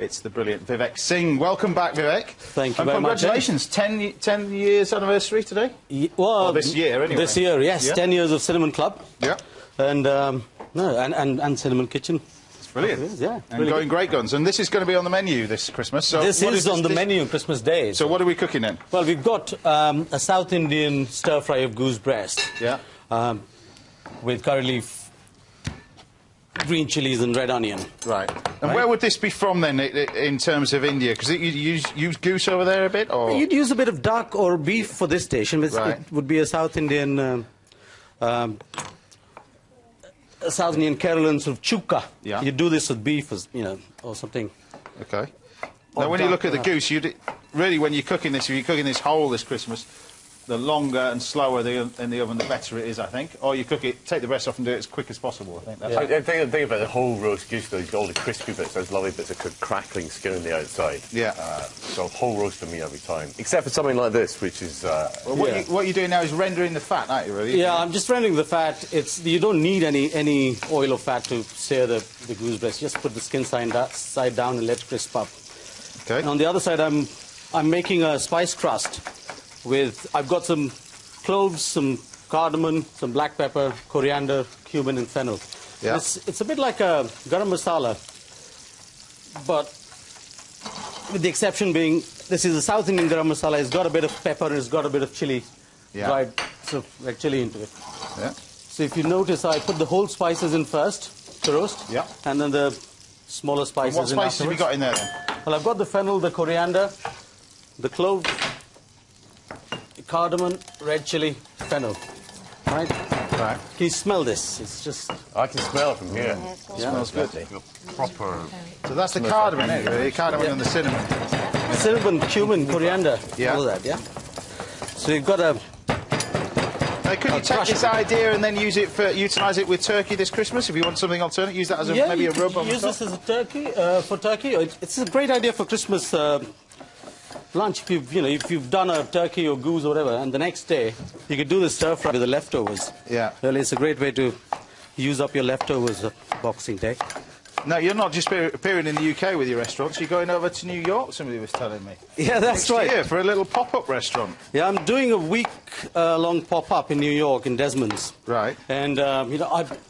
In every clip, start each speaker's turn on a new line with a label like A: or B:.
A: It's the brilliant Vivek Singh. Welcome back, Vivek.
B: Thank you very much.
A: Congratulations, 10 years anniversary today?
B: Well,
A: this year, anyway.
B: This year, yes. Yeah. 10 years of Cinnamon Club.
A: Yeah.
B: And, and Cinnamon Kitchen.
A: It's brilliant.
B: Yeah.
A: And really going great guns. And this is going to be on the menu this Christmas. So
B: this is on the menu on Christmas Day.
A: So what are we cooking then?
B: Well, we've got a South Indian stir-fry of goose breast.
A: Yeah.
B: With curry leaf, green chilies and red onion.
A: Right. And where would this be from then, in terms of India? Because you use goose over there a bit, or...?
B: You'd use a bit of duck or beef for this station.
A: Right.
B: It would be a South Indian... South Indian Kerala sort of chuka.
A: Yeah.
B: You do this with beef, or something.
A: Okay. Now, when you look at the goose, really, when you're cooking this, if you're cooking this whole this Christmas, the longer and slower in the oven, the better it is, I think. Or you cook it, take the rest off and do it as quick as possible, I think. That's
C: The thing about the whole roast goose, though, you've got all the crispy bits, those lovely bits of crackling skin on the outside.
A: Yeah.
C: So whole roast for me every time. Except for something like this, which is...
A: Well, what you're doing now is rendering the fat, aren't you, really?
B: Yeah, I'm just rendering the fat. You don't need any oil or fat to sear the goose breast. Just put the skin side down and let it crisp up.
A: Okay.
B: And on the other side, I'm making a spice crust I've got some cloves, some cardamom, some black pepper, coriander, cumin and fennel.
A: Yeah.
B: It's a bit like a garam masala, but with the exception being this is a South Indian garam masala. It's got a bit of pepper and it's got a bit of chili, dried sort of like chili into it.
A: Yeah.
B: So if you notice, I put the whole spices in first to roast, and then the smaller spices in afterwards.
A: What spices have you got in there then?
B: Well, I've got the fennel, the coriander, the clove, cardamom, red chili, fennel. Right?
A: Right.
B: Can you smell this? It's just...
C: I can smell it from here.
A: Yeah, it smells good.
C: Proper...
A: So that's the cardamom, isn't it? The cardamom and the cinnamon.
B: Cinnamon, cumin, coriander, all that, yeah? So you've got a...
A: Now, could you take this idea and then utilise it with turkey this Christmas? If you want something alternate, use that as maybe a rub on the top?
B: Use this as a turkey, for turkey. It's a great idea for Christmas lunch. If you've done a turkey or goose or whatever, and the next day you could do the stir fry with the leftovers.
A: Yeah.
B: Really, it's a great way to use up your leftovers Boxing Day.
A: No, you're not just appearing in the UK with your restaurants. You're going over to New York, somebody was telling me.
B: Yeah, that's right.
A: Next year for a little pop-up restaurant.
B: Yeah, I'm doing a week-long pop-up in New York in Desmond's.
A: Right.
B: And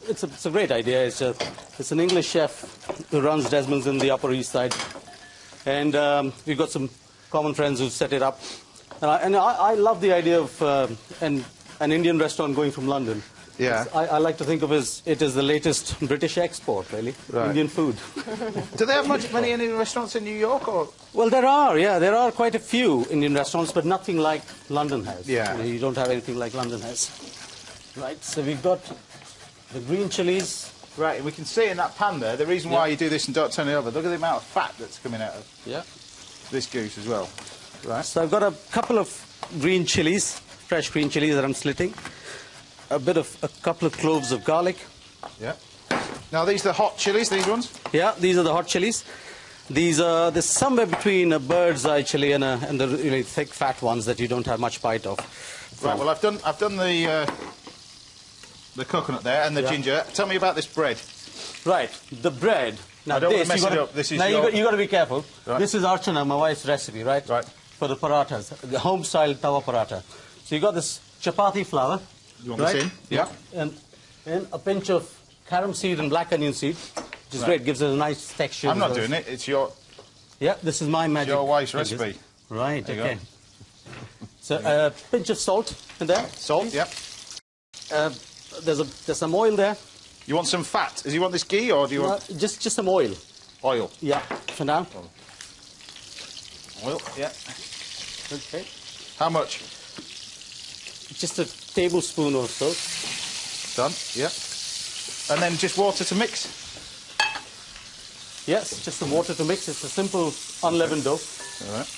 B: it's a great idea. It's an English chef who runs Desmond's in the Upper East Side, and we've got some common friends who set it up. And I love the idea of an Indian restaurant going from London.
A: Yeah.
B: I like to think of it as the latest British export, really.
A: Right.
B: Indian food.
A: Do they have many Indian restaurants in New York, or...?
B: Well, there are quite a few Indian restaurants, but nothing like London has.
A: Yeah.
B: You don't have anything like London has. Right, so we've got the green chilies.
A: Right, we can see in that pan there, the reason why you do this and don't turn it over, look at the amount of fat that's coming out of this goose as well. Right.
B: So I've got a couple of green chilies, fresh green chilies that I'm slitting. A couple of cloves of garlic.
A: Yeah. Now, these are the hot chilies, these ones? Yeah,
B: these are the hot chilies. There's somewhere between a bird's eye chili and the really thick, fat ones that you don't have much bite of.
A: Right, well, I've done the coconut there and the ginger. Tell me about this bread.
B: Right, the bread. Now,
A: I don't want to mess it up. This is
B: you got to be careful.
A: Right.
B: This is Archana, my wife's recipe, right?
A: Right.
B: For the parathas, the home-style tawa paratha. So you got this chapati flour.
A: You want this in? Yeah.
B: And a pinch of carom seed and black onion seed, which is great, gives it a nice texture.
A: I'm not doing it, it's your...
B: Yeah, this is my magic.
A: Your wife's recipe.
B: Right, okay. So a pinch of salt in there.
A: Salt,
B: please.
A: yeah.
B: There's some oil there.
A: You want some fat? Does you want this ghee, or do you want...
B: Just some oil.
A: Oil?
B: Yeah, for now.
A: Oil, yeah.
B: Okay.
A: How much?
B: Just a tablespoon or so.
A: Done, yeah. And then just water to mix?
B: Yes, just some water to mix. It's a simple unleavened dough.
A: All right.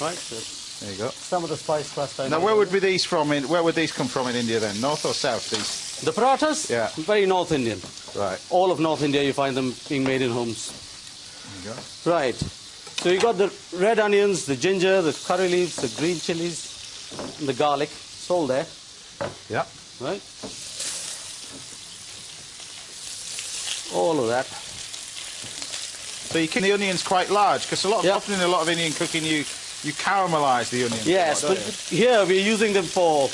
B: Right. So
A: there you go.
B: some of the spice crust.
A: Now, where would these come from in India then? North or south? These?
B: The parathas?
A: Yeah.
B: Very North Indian.
A: Right.
B: All of North India, you find them being made in homes.
A: There you go.
B: Right. So you got the red onions, the ginger, the curry leaves, the green chilies, and the garlic. It's all there.
A: Yeah.
B: Right. All of that.
A: So So you keep the onions quite large, because
B: Yeah.
A: often in a lot of Indian cooking you caramelise the onions.
B: Yes,
A: a lot,
B: but
A: don't you?
B: here we're using them for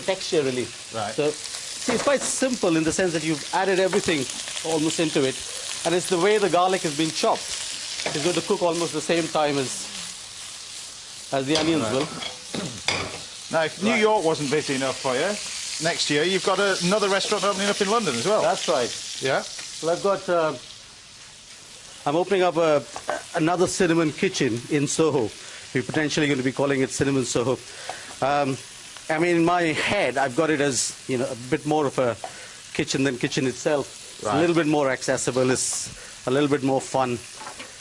B: texture, really.
A: Right.
B: So, see, it's quite simple in the sense that you've added everything almost into it, and it's the way the garlic has been chopped. It's going to cook almost the same time as the onions will.
A: Now, if New York wasn't busy enough for you, next year you've got another restaurant opening up in London as well.
B: That's right.
A: Yeah.
B: Well, I've got. I'm opening up another cinnamon kitchen in Soho. We're potentially going to be calling it Cinnamon Soho. I mean, in my head, I've got it as a bit more of a kitchen than kitchen itself. It's
A: Right.
B: a little bit more accessible. It's a little bit more fun,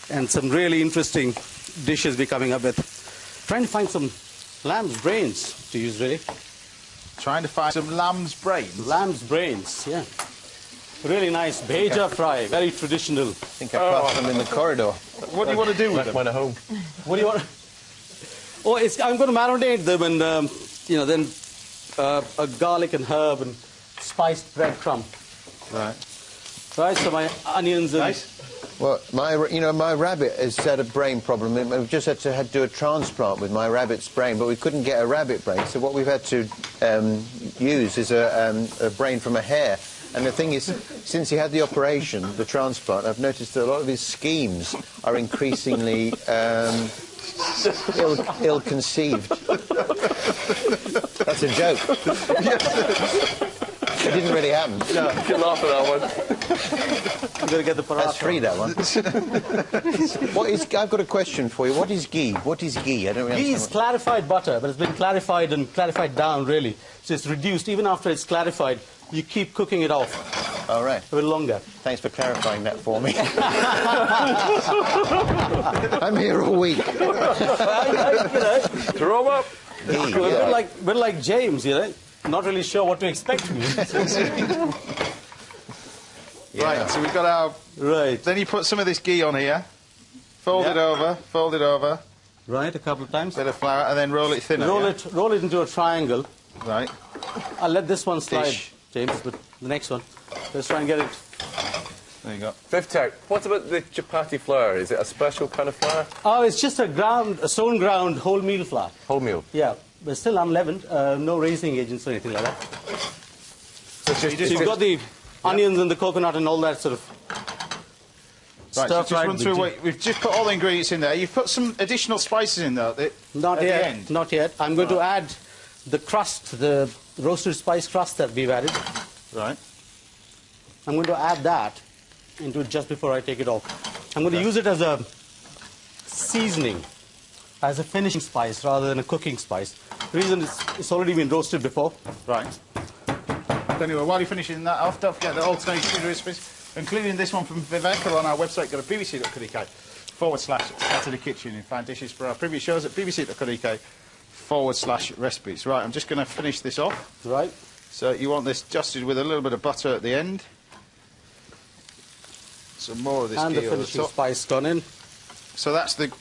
B: and some really interesting dishes we're coming up with. Trying to find some lamb's brains to use, really.
A: Trying to find some lamb's brains.
B: Lamb's brains, yeah. Really nice beja fry, very traditional.
D: I think I passed them in the corridor.
A: What do you want to do with
C: Left
A: them?
C: mine at home.
B: What do you want? Oh, I'm going to marinate them, and then a garlic and herb and spiced breadcrumb.
A: Right.
B: Right, so my onions and
A: Nice.
D: Well, my rabbit has had a brain problem. We've just had to do a transplant with my rabbit's brain, but we couldn't get a rabbit brain. So what we've had to use is a brain from a hare. And the thing is, since he had the operation, the transplant, I've noticed that a lot of his schemes are increasingly ill-conceived. That's a joke. It didn't really happen.
C: Yeah, you can laugh at that one.
B: I'm going to get the paratha.
D: That's free, that one. I've got a question for you. What is ghee? What is ghee? I don't really
B: Ghee is
D: understand.
B: clarified butter, but it's been clarified and clarified down, really. So it's reduced. Even after it's clarified, you keep cooking it off
D: All right.
B: a bit longer.
D: Thanks for clarifying that for me. I'm here all week.
C: Throw 'em up.
D: Ghee,
B: A
D: yeah.
B: bit like James, not really sure what to expect from you.
A: Right, so we've got our...
B: Right.
A: Then you put some of this ghee on here, fold
B: Yeah.
A: it over,
B: Right, a couple of times.
A: bit of flour, and then roll it thinner. yeah?
B: Roll it into a triangle.
A: Right.
B: I'll let this one slide,
A: Dish.
B: James, but the next one. Let's try and get it.
A: There you go.
C: Vivek, what about the chapati flour? Is it a special kind of flour?
B: Oh, it's just a stone ground wholemeal flour.
C: Wholemeal.
B: Yeah, but still unleavened. No raising agents or anything like that.
A: So you
B: So
A: just
B: you've got the onions and the coconut and all that sort of
A: Right, so just
B: stir-fried
A: run through
B: with
A: what we've just put all the ingredients in there. You've put some additional spices in there
B: Not
A: at
B: yet.
A: the end.
B: Not yet. I'm going to add the crust, the roasted spice crust that we've added.
A: Right.
B: I'm going to add that into it just before I take it off. I'm going to use it as a seasoning, as a finishing spice rather than a cooking spice. The reason is it's already been roasted before.
A: Right. Anyway, while you're finishing that off, don't forget the alternate food recipes, including this one from Vivek, are on our website. Go to bbc.co.uk/Saturday Kitchen. You find dishes for our previous shows at bbc.co.uk/recipes. Right, I'm just going to finish this off.
B: Right.
A: So you want this dusted with a little bit of butter at the end. Some more of this
B: And the
A: ghee over the
B: finishing
A: top.
B: spice gone in.
A: So that's the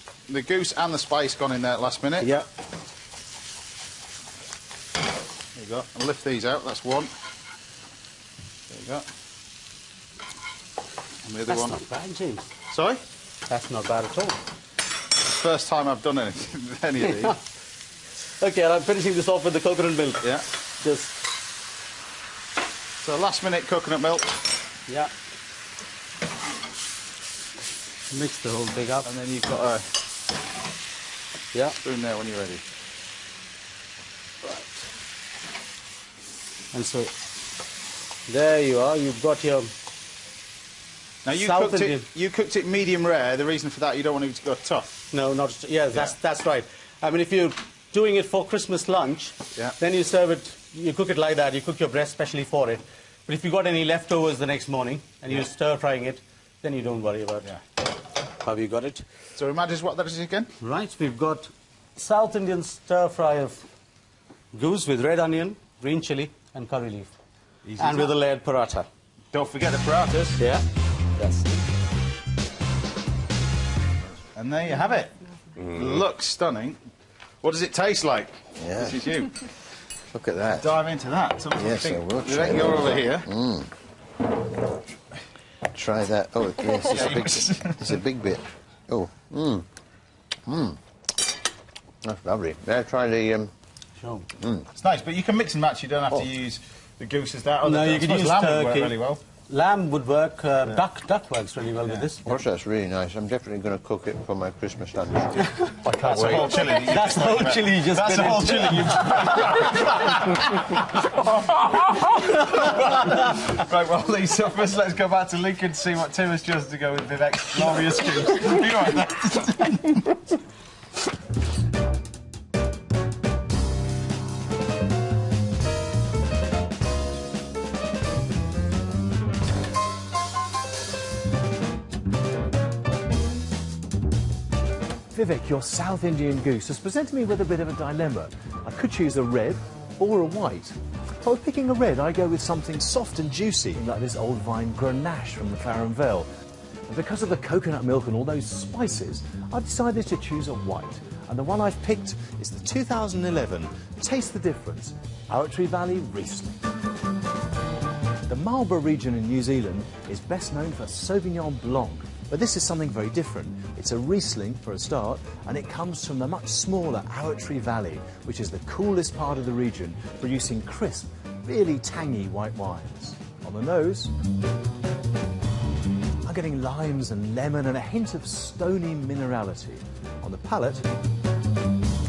A: goose and the spice gone in there at last minute.
B: Yeah.
A: There you go. I'll lift these out. That's one. There you go. And the other
B: That's
A: one.
B: not bad, James.
A: Sorry?
B: That's not bad at all.
A: First time I've done anything with any of these.
B: Okay, and I'm finishing this off with the coconut milk.
A: Yeah.
B: Just,
A: So last minute coconut milk,
B: yeah. Mix the whole thing up.
A: and then you've got a
B: Yeah.
A: spoon there when you're ready.
B: And so, there you are. You've got your...
A: Now you
B: South
A: cooked
B: Indian.
A: it medium rare. The reason for that, you don't want it to go tough.
B: No, not... Yeah, that's right. I mean, if you're doing it for Christmas lunch,
A: Yeah.
B: then you serve it, you cook it like that. You cook your breast specially for it. But if you've got any leftovers the next morning, and you're stir-frying it, then you don't worry about how you got it.
A: So remind us what that is again?
B: Right, we've got South Indian stir-fry of goose with red onion, green chili, and curry leaf.
A: Easy
B: And
A: as
B: with a layered paratha.
A: Don't forget the parathas.
B: Yeah? Yes.
A: And there you have it. Looks stunning. What does it taste like?
D: Yeah.
A: This is you.
D: Look at that.
A: Dive into that. Tell me what
D: Yes,
A: you
D: I
A: think.
D: will.
A: Vivek, you're over here.
D: try that. Oh, yes, it's a big bit. Oh, that's lovely. May I try the...
B: Sure.
A: It's nice, but you can mix and match. You don't have to use the goose as that.
B: No, you can use
A: lamb would work
B: turkey.
A: really well.
B: Lamb would work. Duck works really well with this.
D: Also, that's really nice. I'm definitely going to cook it for my Christmas lunch.
C: I can't
A: That's
C: wait.
A: a whole chili. that you
B: That's the whole chili you just
A: That's
B: bit
A: the whole
B: into.
A: chili you... Right, well, Lisa, first let's go back to Lincoln to see what Tim has chosen to go with Vivek's glorious goose. You all right there?
E: Vivek, your South Indian goose has presented me with a bit of a dilemma. I could choose a red or a white. If I was picking a red, I go with something soft and juicy, like this old vine Grenache from the Fareham Vale. And because of the coconut milk and all those spices, I've decided to choose a white. And the one I've picked is the 2011 Taste the Difference Oberoi Valley Riesling. The Marlborough region in New Zealand is best known for Sauvignon Blanc. But this is something very different. It's a Riesling, for a start, and it comes from the much smaller Oberoi Valley, which is the coolest part of the region, producing crisp, really tangy white wines. On the nose, I'm getting limes and lemon and a hint of stony minerality. On the palate,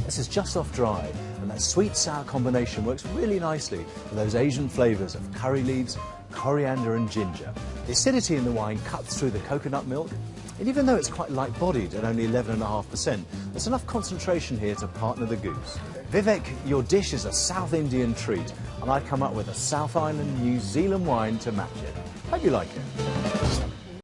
E: this is just off dry, and that sweet-sour combination works really nicely with those Asian flavours of curry leaves, coriander and ginger. The acidity in the wine cuts through the coconut milk, and even though it's quite light-bodied at only 11.5%, there's enough concentration here to partner the goose. Vivek, your dish is a South Indian treat, and I've come up with a South Island New Zealand wine to match it. Hope you like it.